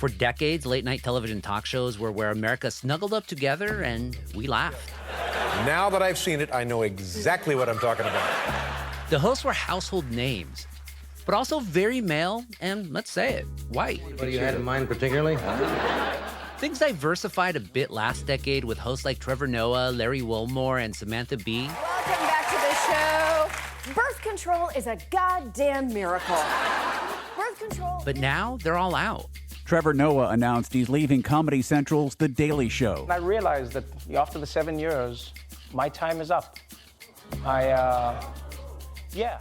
For decades, late-night television talk shows were where America snuggled up together and we laughed. Now that I've seen it, I know exactly what I'm talking about. The hosts were household names, but also very male and, let's say it, white. What do you had in mind particularly? Things diversified a bit last decade with hosts like Trevor Noah, Larry Wilmore, and Samantha Bee. Welcome back to the show. Birth control is a goddamn miracle. Birth control. But now they're all out. Trevor Noah announced he's leaving Comedy Central's The Daily Show. I realized that after the 7 years, my time is up. And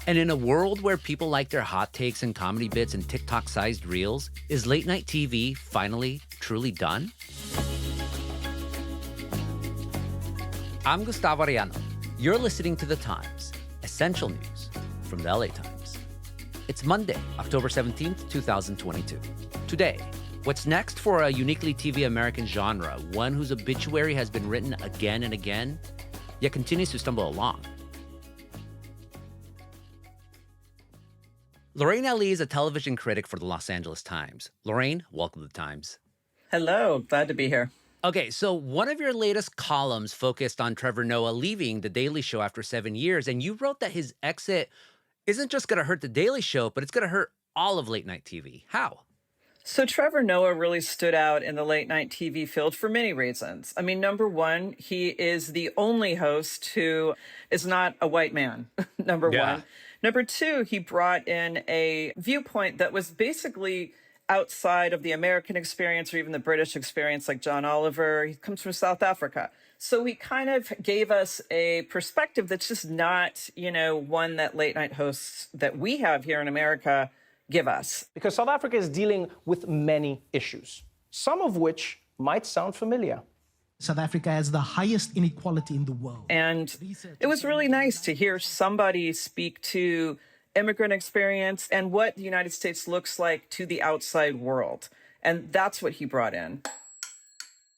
in a world where people like their hot takes and comedy bits and TikTok-sized reels, is late-night TV finally, truly done? I'm Gustavo Arellano. You're listening to The Times, essential news from the LA Times. It's Monday, October 17th, 2022. Today, what's next for a uniquely TV American genre, one whose obituary has been written again and again, yet continues to stumble along? Lorraine Ali is a television critic for the Los Angeles Times. Lorraine, welcome to The Times. Hello, glad to be here. Okay, so one of your latest columns focused on Trevor Noah leaving The Daily Show after 7 years, and you wrote that his exit isn't just going to hurt The Daily Show, but it's going to hurt all of late-night TV. How? So Trevor Noah really stood out in the late night TV field for many reasons. I mean, number one, he is the only host who is not a white man, number one. Number two, he brought in a viewpoint that was basically outside of the American experience or even the British experience, like John Oliver. He comes from South Africa. So he kind of gave us a perspective that's just not, one that late night hosts that we have here in America give us. Because South Africa is dealing with many issues, some of which might sound familiar. South Africa has the highest inequality in the world. And it was really nice to hear somebody speak to immigrant experience and what the United States looks like to the outside world. And that's what he brought in.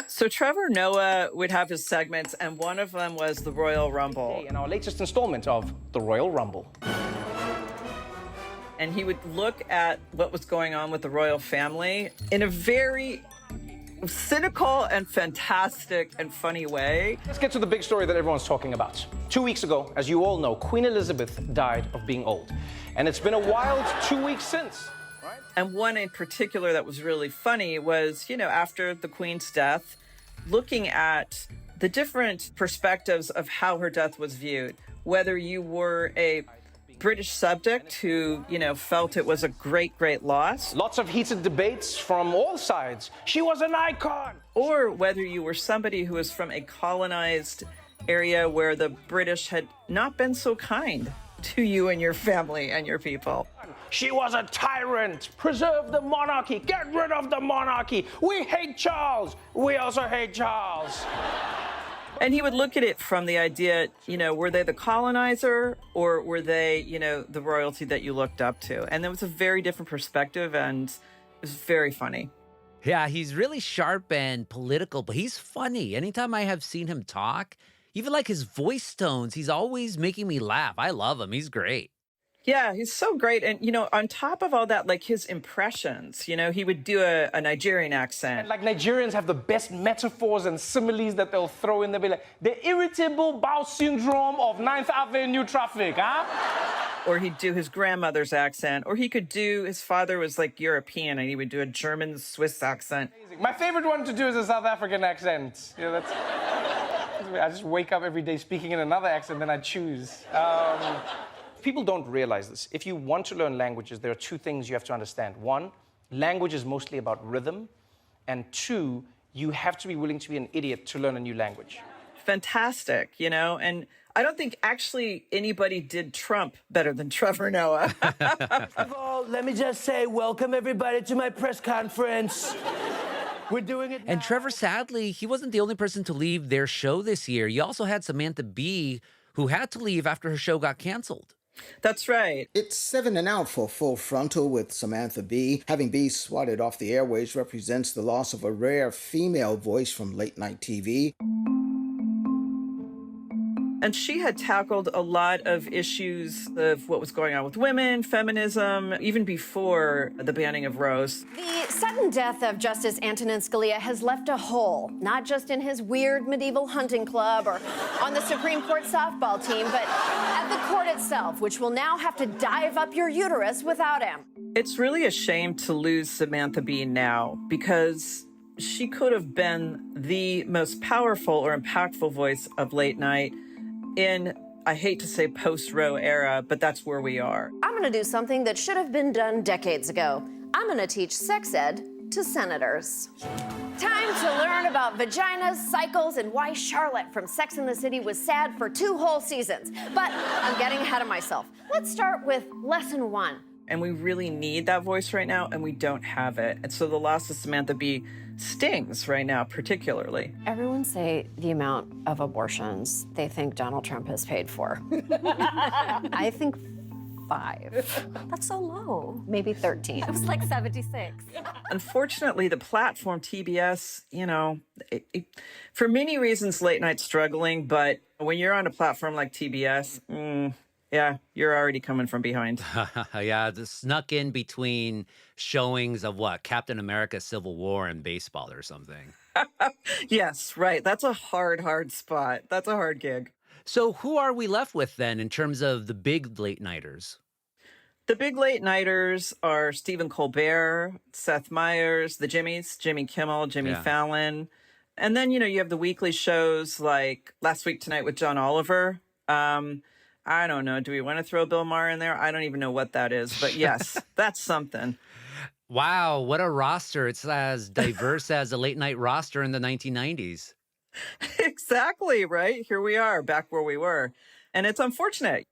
So Trevor Noah would have his segments, and one of them was the Royal Rumble. In our latest installment of the Royal Rumble. And he would look at what was going on with the royal family in a very cynical and fantastic and funny way. Let's get to the big story that everyone's talking about. 2 weeks ago, as you all know, Queen Elizabeth died of being old. And it's been a wild 2 weeks since, right? And one in particular that was really funny was, after the Queen's death, looking at the different perspectives of how her death was viewed, whether you were a British subject who, felt it was a great, great loss. Lots of heated debates from all sides. She was an icon. Or whether you were somebody who was from a colonized area where the British had not been so kind to you and your family and your people. She was a tyrant. Preserve the monarchy. Get rid of the monarchy. We hate Charles. We also hate Charles. And he would look at it from the idea, were they the colonizer or were they, the royalty that you looked up to? And that was a very different perspective, and it was very funny. Yeah, he's really sharp and political, but he's funny. Anytime I have seen him talk, even like his voice tones, he's always making me laugh. I love him. He's great. Yeah, he's so great. And, on top of all that, like his impressions, he would do a Nigerian accent. And like Nigerians have the best metaphors and similes that they'll throw in. They'll be like, the irritable bowel syndrome of 9th Avenue traffic, huh? Or he'd do his grandmother's accent. Or he could do, his father was like European, and he would do a German Swiss accent. My favorite one to do is a South African accent. I just wake up every day speaking in another accent, then I choose. People don't realize this. If you want to learn languages, there are two things you have to understand. One, language is mostly about rhythm. And two, you have to be willing to be an idiot to learn a new language. Fantastic, and I don't think actually anybody did Trump better than Trevor Noah. First of all, let me just say welcome everybody to my press conference. We're doing it now. And Trevor, sadly, he wasn't the only person to leave their show this year. You also had Samantha Bee, who had to leave after her show got canceled. That's right. It's 7 and out for Full Frontal with Samantha Bee. Having Bee swatted off the airwaves represents the loss of a rare female voice from late-night TV. And she had tackled a lot of issues of what was going on with women, feminism, even before the banning of Rose. The sudden death of Justice Antonin Scalia has left a hole, not just in his weird medieval hunting club or on the Supreme Court softball team, but at the court itself, which will now have to dive up your uterus without him. It's really a shame to lose Samantha Bee now, because she could have been the most powerful or impactful voice of late night in, I hate to say post-Roe era, but that's where we are. I'm going to do something that should have been done decades ago. I'm going to teach sex ed to senators. Time to learn about vaginas, cycles, and why Charlotte from Sex and the City was sad for 2 whole seasons. But I'm getting ahead of myself. Let's start with lesson 1. And we really need that voice right now, and we don't have it. And so the loss of Samantha Bee stings right now, particularly. Everyone say the amount of abortions they think Donald Trump has paid for. I think 5. That's so low. Maybe 13. It was like 76. Unfortunately, the platform TBS, for many reasons, late night's struggling. But when you're on a platform like TBS, yeah, you're already coming from behind. Yeah, snuck in between showings of what? Captain America Civil War and baseball or something. Yes, right. That's a hard spot. That's a hard gig. So who are we left with then in terms of the big late nighters? The big late nighters are Stephen Colbert, Seth Meyers, the Jimmys, Jimmy Kimmel, Jimmy Fallon. And then, you have the weekly shows like Last Week Tonight with John Oliver. I don't know. Do we want to throw Bill Maher in there? I don't even know what that is. But yes, that's something. Wow, what a roster. It's as diverse as a late night roster in the 1990s. Exactly, right? Here we are, back where we were. And it's unfortunate.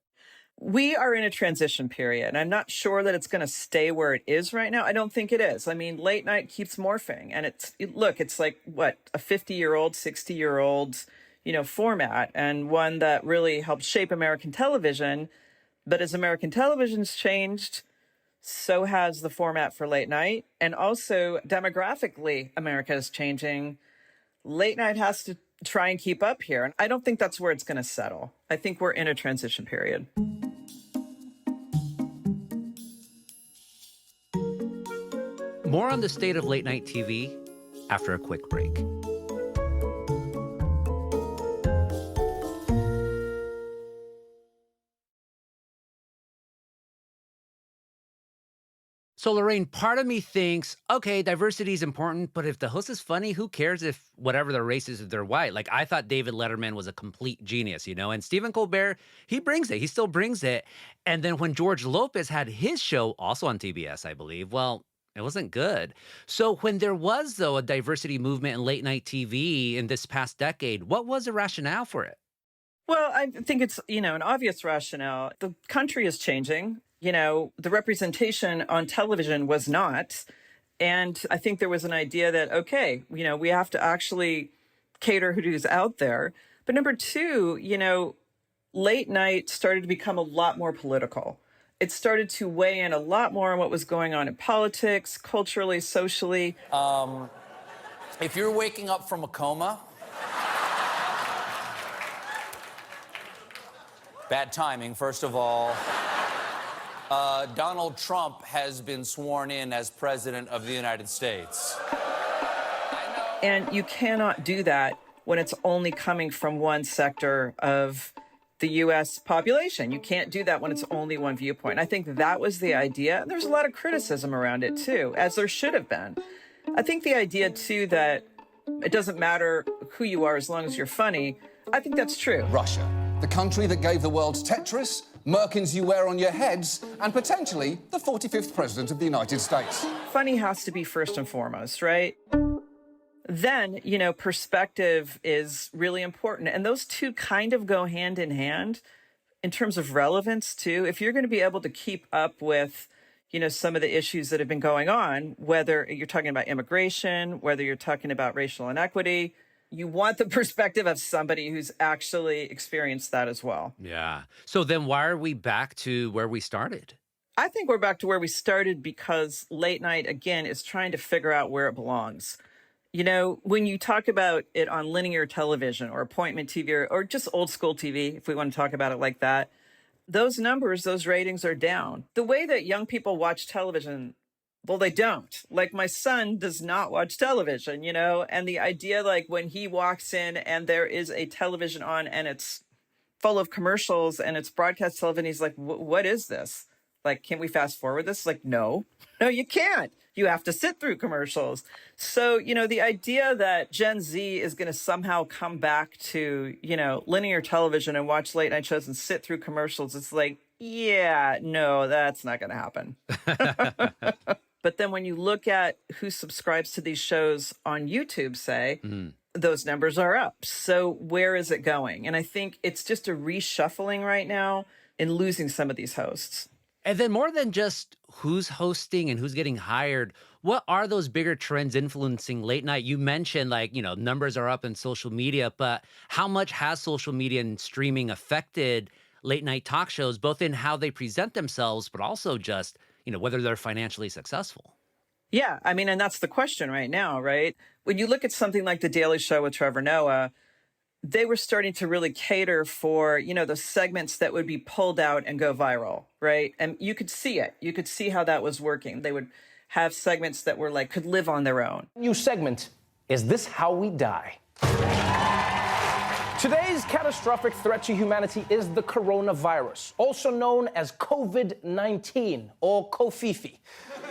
We are in a transition period, and I'm not sure that it's going to stay where it is right now. I don't think it is. I mean, late night keeps morphing, and it's like, what, a 50-year-old, 60-year-old, format, and one that really helped shape American television. But as American television's changed, so has the format for late night. And also, demographically, America is changing. Late night has to try and keep up here. And I don't think that's where it's going to settle. I think we're in a transition period. More on the state of late night TV after a quick break. So, Lorraine, part of me thinks, okay, diversity is important, but if the host is funny, who cares if whatever their race is, if they're white? Like, I thought David Letterman was a complete genius, and Stephen Colbert, he brings it. He still brings it. And then when George Lopez had his show, also on TBS, I believe, well, it wasn't good. So when there was, though, a diversity movement in late night TV in this past decade, what was the rationale for it? Well, I think it's, an obvious rationale. The country is changing. The representation on television was not. And I think there was an idea that, okay, we have to actually cater who's out there. But number 2, late night started to become a lot more political. It started to weigh in a lot more on what was going on in politics, culturally, socially. If you're waking up from a coma, bad timing, first of all. Donald Trump has been sworn in as president of the United States. And you cannot do that when it's only coming from one sector of the U.S. population. You can't do that when it's only one viewpoint. I think that was the idea. There's a lot of criticism around it, too, as there should have been. I think the idea, too, that it doesn't matter who you are as long as you're funny, I think that's true. Russia, the country that gave the world Tetris, Merkins you wear on your heads, and potentially the 45th president of the United States. Funny has to be first and foremost, right? Then, perspective is really important. And those two kind of go hand in hand in terms of relevance, too. If you're going to be able to keep up with, some of the issues that have been going on, whether you're talking about immigration, whether you're talking about racial inequity, you want the perspective of somebody who's actually experienced that as well. Yeah. So then why are we back to where we started? I think we're back to where we started because late night, again, is trying to figure out where it belongs. You know, when you talk about it on linear television or appointment TV or just old school TV, if we want to talk about it like that, those numbers, those ratings are down. The way that young people watch television, well, they don't. Like my son does not watch television, you know, and the idea like when he walks in and there is a television on and it's full of commercials and it's broadcast television, he's like, what is this? Like, can we fast forward this? Like, no, you can't. You have to sit through commercials. So, you know, the idea that Gen Z is going to somehow come back to, you know, linear television and watch late night shows and sit through commercials, it's like, yeah, no, that's not going to happen. But then when you look at who subscribes to these shows on YouTube, say, those numbers are up. So where is it going? And I think it's just a reshuffling right now in losing some of these hosts. And then more than just who's hosting and who's getting hired, what are those bigger trends influencing late night? You mentioned like, you know, numbers are up in social media, but how much has social media and streaming affected late night talk shows, both in how they present themselves, but also just, you know, whether they're financially successful? Yeah, I mean, and that's the question right now, right? When you look at something like The Daily Show with Trevor Noah, they were starting to really cater for, you know, the segments that would be pulled out and go viral, right? And you could see it. You could see how that was working. They would have segments that were like, could live on their own. New segment, Is This How We Die? Today's catastrophic threat to humanity is the coronavirus, also known as COVID-19 or Kofifi.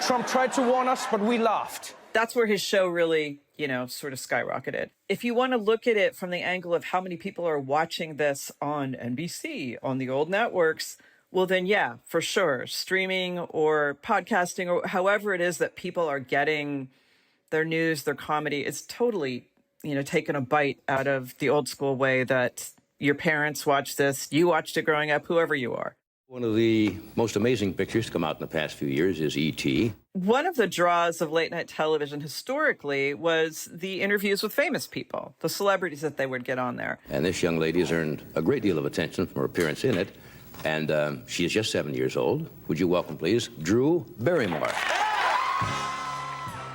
Trump tried to warn us, but we laughed. That's where his show really, you know, sort of skyrocketed. If you want to look at it from the angle of how many people are watching this on NBC, on the old networks, well, then, yeah, for sure. Streaming or podcasting or however it is that people are getting their news, their comedy, it's totally, you know, taken a bite out of the old school way that your parents watched this, you watched it growing up, whoever you are. One of the most amazing pictures to come out in the past few years is E.T. One of the draws of late night television historically was the interviews with famous people, the celebrities that they would get on there. And this young lady has earned a great deal of attention from her appearance in it. And she is just 7 years old. Would you welcome, please, Drew Barrymore.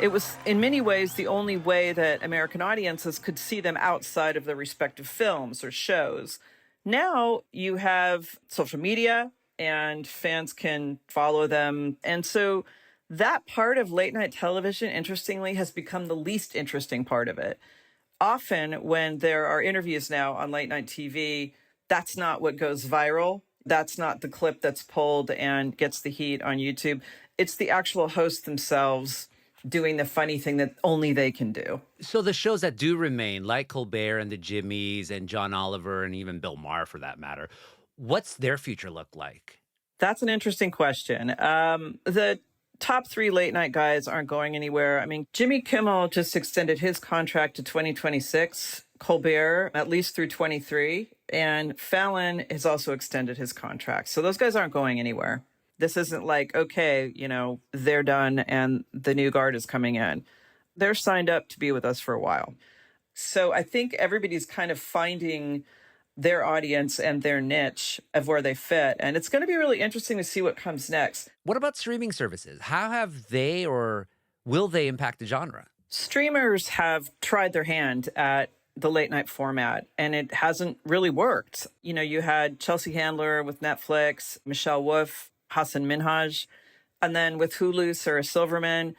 It was, in many ways, the only way that American audiences could see them outside of their respective films or shows. Now you have social media, and fans can follow them. And so that part of late night television, interestingly, has become the least interesting part of it. Often when there are interviews now on late night TV, that's not what goes viral. That's not the clip that's pulled and gets the heat on YouTube. It's the actual hosts themselves doing the funny thing that only they can do. So the shows that do remain, like Colbert and the Jimmys and John Oliver and even Bill Maher for that matter, what's their future look like? That's an interesting question. The top three late night guys aren't going anywhere. I mean, Jimmy Kimmel just extended his contract to 2026, Colbert at least through 23, and Fallon has also extended his contract. So those guys aren't going anywhere. This isn't like, okay, you know, they're done and the new guard is coming in. They're signed up to be with us for a while. So I think everybody's kind of finding their audience and their niche of where they fit. And it's going to be really interesting to see what comes next. What about streaming services? How have they or will they impact the genre? Streamers have tried their hand at the late night format, and it hasn't really worked. You know, you had Chelsea Handler with Netflix, Michelle Wolf, Hassan Minhaj, and then with Hulu, Sarah Silverman.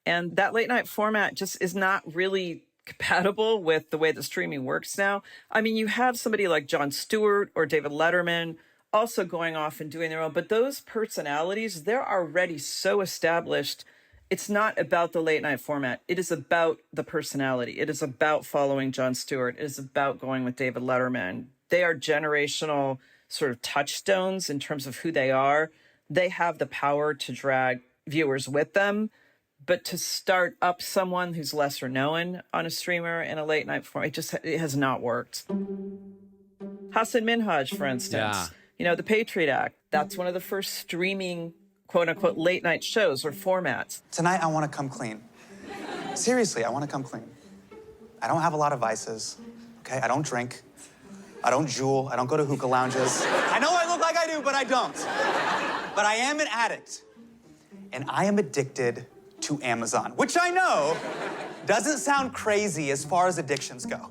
And that late night format just is not really compatible with the way that streaming works now. I mean, you have somebody like Jon Stewart or David Letterman also going off and doing their own, but those personalities, they're already so established. It's not about the late night format. It is about the personality. It is about following Jon Stewart. It is about going with David Letterman. They are generational sort of touchstones in terms of who they are. They have the power to drag viewers with them. But to start up someone who's lesser known on a streamer in a late night form, it has not worked. Hassan Minhaj, for instance, you know, the Patriot Act, that's one of the first streaming, quote unquote, late night shows or formats. Tonight, I want to come clean. Seriously, I want to come clean. I don't have a lot of vices, okay? I don't drink. I don't jewel. I don't go to hookah lounges. I know I look like I do, but I don't. But I am an addict. And I am addicted to Amazon, which I know doesn't sound crazy as far as addictions go.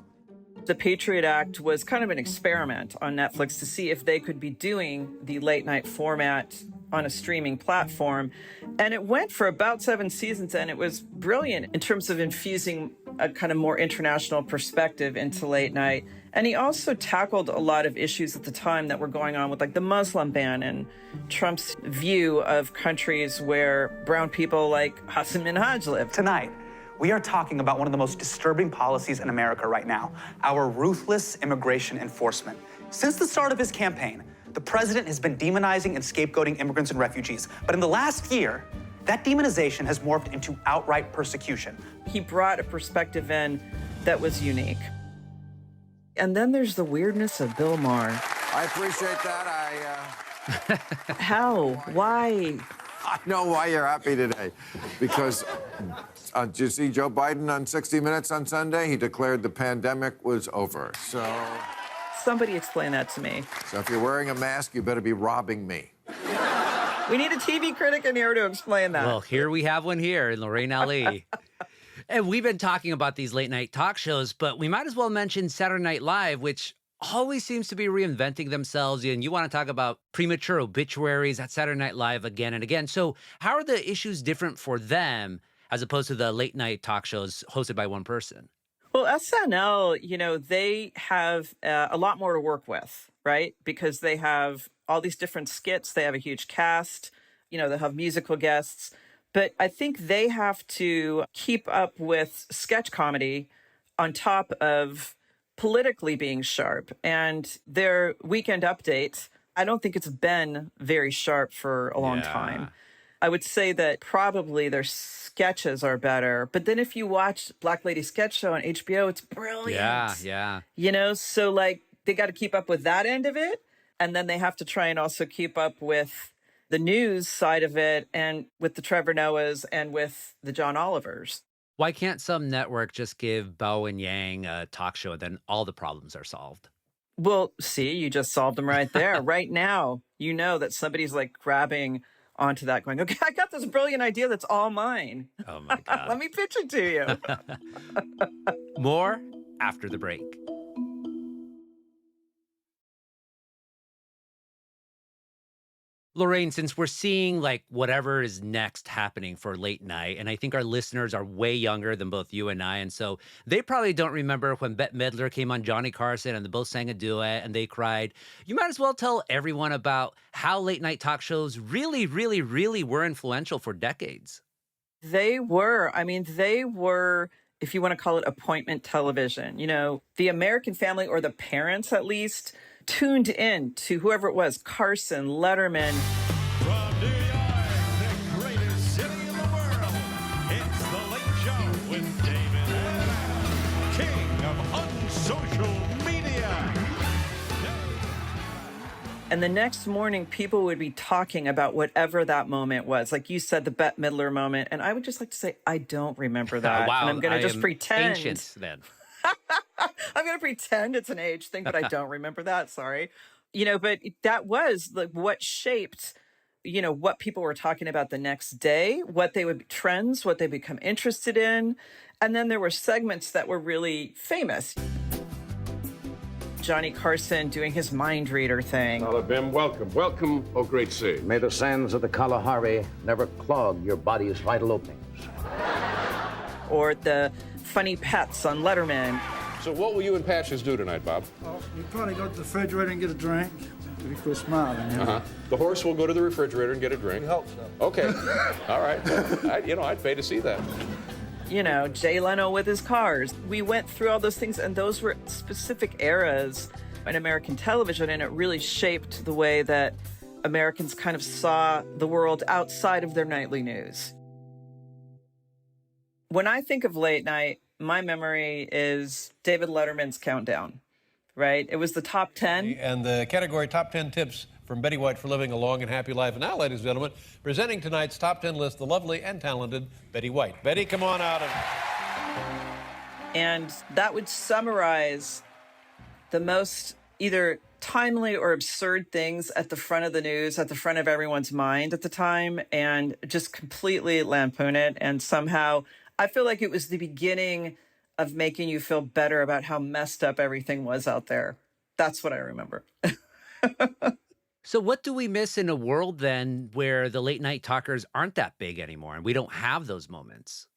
The Patriot Act was kind of an experiment on Netflix to see if they could be doing the late night format on a streaming platform. And it went for about 7 seasons, and it was brilliant in terms of infusing a kind of more international perspective into late night. And he also tackled a lot of issues at the time that were going on with like the Muslim ban and Trump's view of countries where brown people like Hassan Minhaj live. Tonight, we are talking about one of the most disturbing policies in America right now, our ruthless immigration enforcement. Since the start of his campaign, the president has been demonizing and scapegoating immigrants and refugees. But in the last year, that demonization has morphed into outright persecution. He brought a perspective in that was unique. And then there's the weirdness of Bill Maher. I appreciate that. How? Why? I know why you're happy today. Because did you see Joe Biden on 60 Minutes on Sunday? He declared the pandemic was over. So somebody explain that to me. So if you're wearing a mask, you better be robbing me. We need a TV critic in here to explain that. Well, here we have one here, Lorraine Ali. And we've been talking about these late night talk shows, but we might as well mention Saturday Night Live, which always seems to be reinventing themselves. And you want to talk about premature obituaries at Saturday Night Live again and again. So how are the issues different for them as opposed to the late night talk shows hosted by one person? Well, SNL, you know, they have a lot more to work with, right? Because they have all these different skits. They have a huge cast. You know, they have musical guests. But I think they have to keep up with sketch comedy on top of politically being sharp. And their Weekend Update, I don't think it's been very sharp for a long time. I would say that probably their sketches are better. But then if you watch Black Lady Sketch Show on HBO, it's brilliant. Yeah. You know, so like they got to keep up with that end of it. And then they have to try and also keep up with the news side of it and with the Trevor Noahs and with the John Olivers. Why can't some network just give Bao and Yang a talk show and then all the problems are solved? Well, see, you just solved them right there. Right now, you know that somebody's like grabbing onto that going, okay, I got this brilliant idea that's all mine. Oh my God. Let me pitch it to you. More after the break. Lorraine, since we're seeing like whatever is next happening for late night, and I think our listeners are way younger than both you and I, and so they probably don't remember when Bette Midler came on Johnny Carson and they both sang a duet and they cried. You might as well tell everyone about how late night talk shows really, really, really were influential for decades. They were. I mean, they were, if you want to call it appointment television. You know, the American family, or the parents at least, tuned in to whoever it was, Carson, Letterman. From New York, the greatest city in the world, it's The Late Show with David and King of unsocial media. And the next morning, people would be talking about whatever that moment was. Like you said, the Bette Midler moment. And I would just like to say, I don't remember that. Wow, and I'm going to just pretend. Ancient then. I'm going to pretend it's an age thing, but I don't remember that. Sorry. You know, but that was like what shaped, you know, what people were talking about the next day, what they would trends, what they become interested in. And then there were segments that were really famous. Johnny Carson doing his mind reader thing. Alabama, welcome. Welcome, oh great city. May the sands of the Kalahari never clog your body's vital openings. Or the funny pets on Letterman. So what will you and Patches do tonight, Bob? Well, you probably go to the refrigerator and get a drink. If you're smiling, you know. The horse will go to the refrigerator and get a drink. We hope so. Okay. All right. I'd pay to see that. You know, Jay Leno with his cars. We went through all those things, and those were specific eras in American television, and it really shaped the way that Americans kind of saw the world outside of their nightly news. When I think of late night, my memory is David Letterman's Countdown, right? It was the top 10. And the category Top 10 Tips from Betty White for Living a Long and Happy Life. And now, ladies and gentlemen, presenting tonight's Top 10 list, the lovely and talented Betty White. Betty, come on out. And that would summarize the most either timely or absurd things at the front of the news, at the front of everyone's mind at the time, and just completely lampoon it. And somehow I feel like it was the beginning of making you feel better about how messed up everything was out there. That's what I remember. So what do we miss in a world then where the late night talkers aren't that big anymore and we don't have those moments?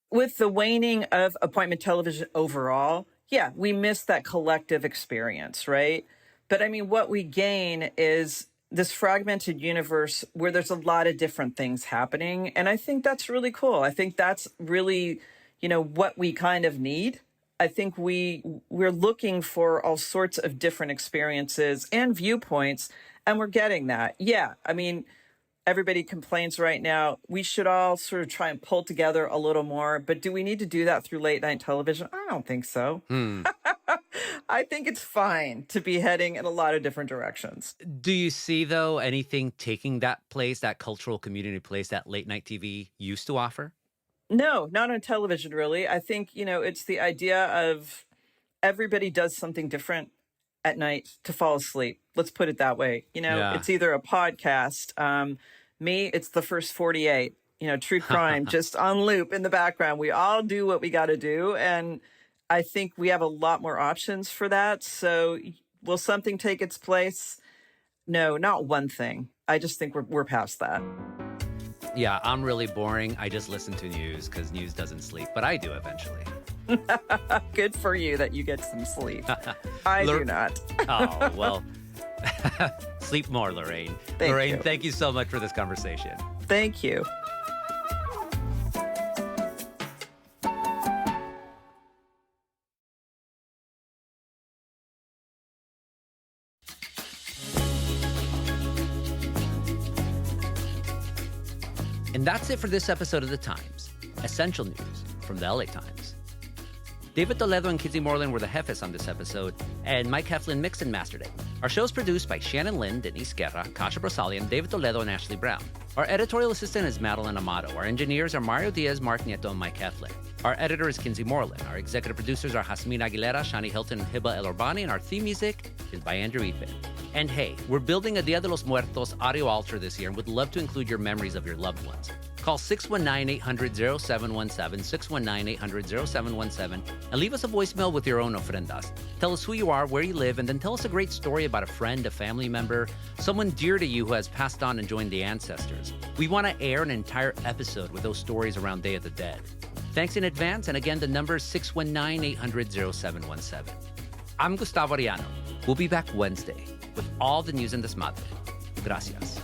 With the waning of appointment television overall, yeah, we miss that collective experience, right? But I mean, what we gain is this fragmented universe where there's a lot of different things happening. And I think that's really cool. I think that's really, what we kind of need. I think we're looking for all sorts of different experiences and viewpoints, and we're getting that. Yeah, I mean, everybody complains right now. We should all sort of try and pull together a little more. But do we need to do that through late night television? I don't think so. I think it's fine to be heading in a lot of different directions. Do you see, though, anything taking that place, that cultural community place that late night TV used to offer? No, not on television, really. I think, it's the idea of everybody does something different at night to fall asleep. Let's put it that way. It's either a podcast. Me, it's the first 48, true crime, just on loop in the background. We all do what we got to do. And I think we have a lot more options for that. So will something take its place? No, not one thing. I just think we're past that. Yeah, I'm really boring. I just listen to news because news doesn't sleep, but I do eventually. Good for you that you get some sleep. I do not. Oh, well, sleep more, Lorraine. Lorraine, thank you so much for this conversation. Thank you. And that's it for this episode of The Times. Essential news from the LA Times. David Toledo and Kinsey Moreland were the jefes on this episode, and Mike Heflin mixed and mastered it. Our show is produced by Shannon Lynn, Denise Guerra, Kasha Brosalian, David Toledo, and Ashley Brown. Our editorial assistant is Madeline Amato. Our engineers are Mario Diaz, Mark Nieto, and Mike Heflin. Our editor is Kinsey Moreland. Our executive producers are Jasmine Aguilera, Shani Hilton, and Hiba El Orbani, and our theme music is by Andrew Ipe. And hey, we're building a Dia de los Muertos audio altar this year and would love to include your memories of your loved ones. Call 619-800-0717, 619-800-0717, and leave us a voicemail with your own ofrendas. Tell us who you are, where you live, and then tell us a great story about a friend, a family member, someone dear to you who has passed on and joined the ancestors. We want to air an entire episode with those stories around Day of the Dead. Thanks in advance, and again, the number is 619-800-0717. I'm Gustavo Arellano. We'll be back Wednesday with all the news in desmadre. Gracias.